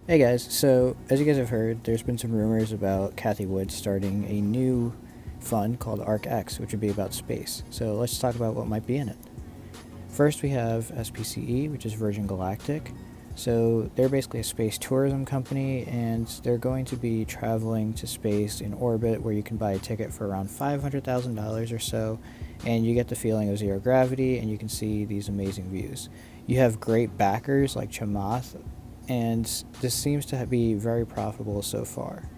Hey guys, so as you guys have heard, there's been some rumors about Cathie Wood starting a new fund called ARKX, which would be about space. So let's talk about what might be in it. First, we have SPCE, which is Virgin Galactic. So they're basically a space tourism company, and they're going to be traveling to space in orbit where you can buy a ticket for around $500,000 or so, and you get the feeling of zero gravity, and you can see these amazing views. You have great backers like Chamath, and this seems to be very profitable so far.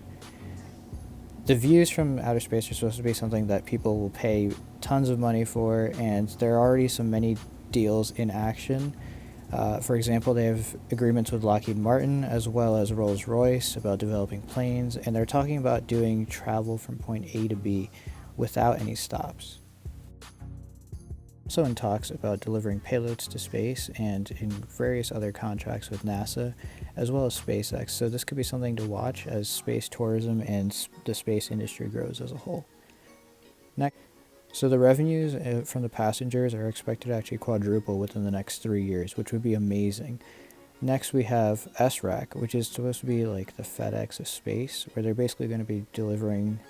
The views from outer space are supposed to be something that people will pay tons of money for, and there are already so many deals in action. For example, they have agreements with Lockheed Martin as well as Rolls-Royce about developing planes, and they're talking about doing travel from point A to B without any stops. Also in talks about delivering payloads to space and in various other contracts with NASA as well as SpaceX, so this could be something to watch as space tourism and the space industry grows as a whole. Next, so the revenues from the passengers are expected to actually quadruple within the next 3 years, which would be amazing. Next we have Srac, which is supposed to be like the FedEx of space, where they're basically going to be delivering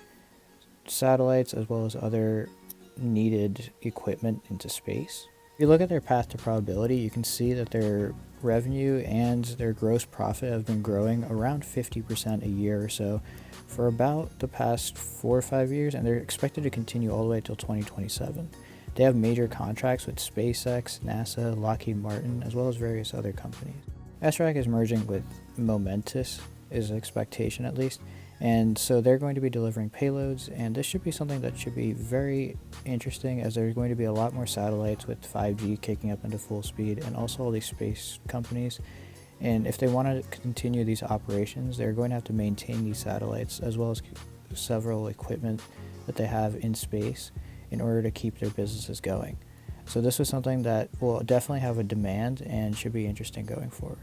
satellites as well as other needed equipment into space. If you look at their path to probability, you can see that their revenue and their gross profit have been growing around 50% a year or so for about the past 4 or 5 years, and they're expected to continue all the way until 2027. They have major contracts with SpaceX, NASA, Lockheed Martin, as well as various other companies. SRAC is merging with Momentous, is an expectation at least, and so they're going to be delivering payloads, and this should be something that should be very interesting as there's going to be a lot more satellites with 5G kicking up into full speed, and also all these space companies. And if they want to continue these operations, they're going to have to maintain these satellites as well as several equipment that they have in space in order to keep their businesses going. So this was something that will definitely have a demand and should be interesting going forward.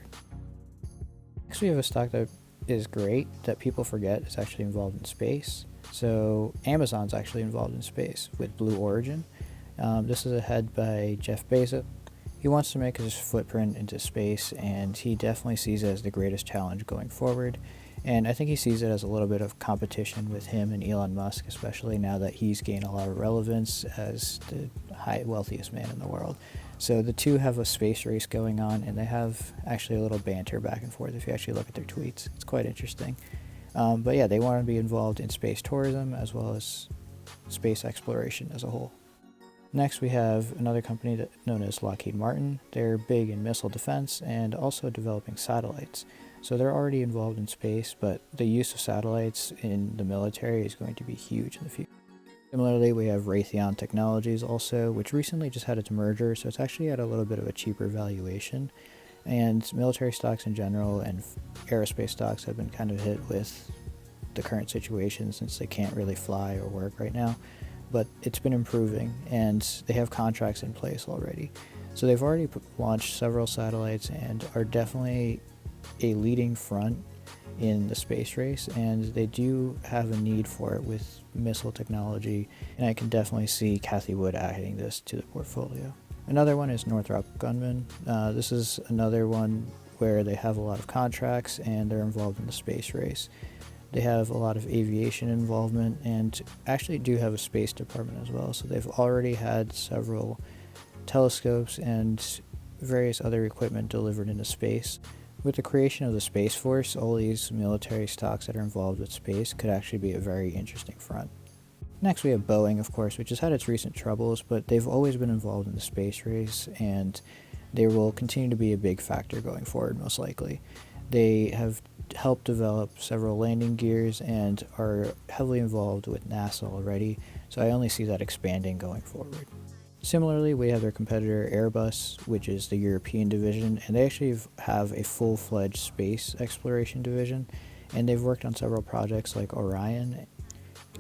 Next, we have a stock that is great that people forget is actually involved in space. So Amazon's actually involved in space with Blue Origin. This is a head by Jeff Bezos. He wants to make his footprint into space, and he definitely sees it as the greatest challenge going forward. And I think he sees it as a little bit of competition with him and Elon Musk, especially now that he's gained a lot of relevance as the wealthiest man in the world. So the two have a space race going on, and they have actually a little banter back and forth if you actually look at their tweets. It's quite interesting. But yeah, they want to be involved in space tourism as well as space exploration as a whole. Next, we have another company known as Lockheed Martin. They're big in missile defense and also developing satellites. So they're already involved in space, but the use of satellites in the military is going to be huge in the future. Similarly, we have Raytheon Technologies also, which recently just had its merger, so it's actually at a little bit of a cheaper valuation. And military stocks in general and aerospace stocks have been kind of hit with the current situation since they can't really fly or work right now. But it's been improving, and they have contracts in place already. So they've already launched several satellites and are definitely a leading front in the space race, and they do have a need for it with missile technology, and I can definitely see Cathie Wood adding this to the portfolio. Another one is Northrop Gunman. This is another one where they have a lot of contracts and they're involved in the space race. They have a lot of aviation involvement and actually do have a space department as well, so they've already had several telescopes and various other equipment delivered into space. With the creation of the Space Force, all these military stocks that are involved with space could actually be a very interesting front. Next, we have Boeing, of course, which has had its recent troubles, but they've always been involved in the space race, and they will continue to be a big factor going forward, most likely. They have helped develop several landing gears and are heavily involved with NASA already, so I only see that expanding going forward. Similarly, we have their competitor Airbus, which is the European division, and they actually have a full-fledged space exploration division, and they've worked on several projects like Orion.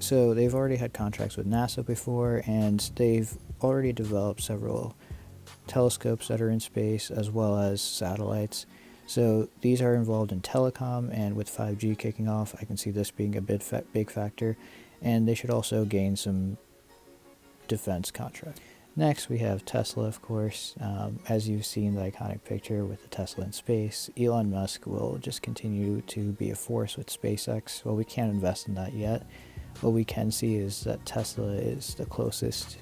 So they've already had contracts with NASA before, and they've already developed several telescopes that are in space as well as satellites. So these are involved in telecom, and with 5G kicking off, I can see this being a big factor, and they should also gain some defense contracts. Next, we have Tesla, of course. As you've seen the iconic picture with the Tesla in space, Elon Musk will just continue to be a force with SpaceX. Well, we can't invest in that yet. What we can see is that Tesla is the closest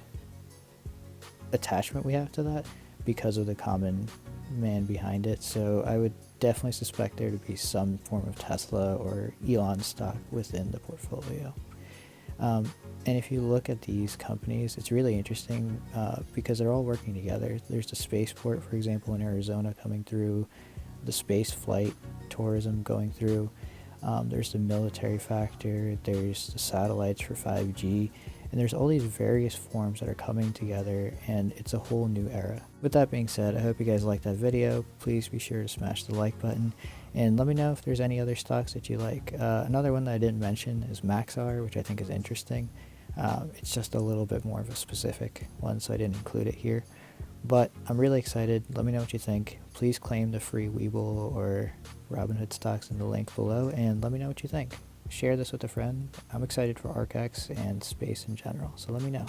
attachment we have to that because of the common man behind it. So I would definitely suspect there to be some form of Tesla or Elon stock within the portfolio. And if you look at these companies, it's really interesting because they're all working together. There's the spaceport, for example, in Arizona coming through, the space flight tourism going through. There's the military factor, there's the satellites for 5G, and there's all these various forms that are coming together, and it's a whole new era. With that being said, I hope you guys liked that video. Please be sure to smash the like button, and let me know if there's any other stocks that you like. Another one that I didn't mention is Maxar, which I think is interesting. It's just a little bit more of a specific one, so I didn't include it here. But I'm really excited. Let me know what you think. Please claim the free Webull or Robinhood stocks in the link below, and let me know what you think. Share this with a friend. I'm excited for ARKX and space in general, so let me know.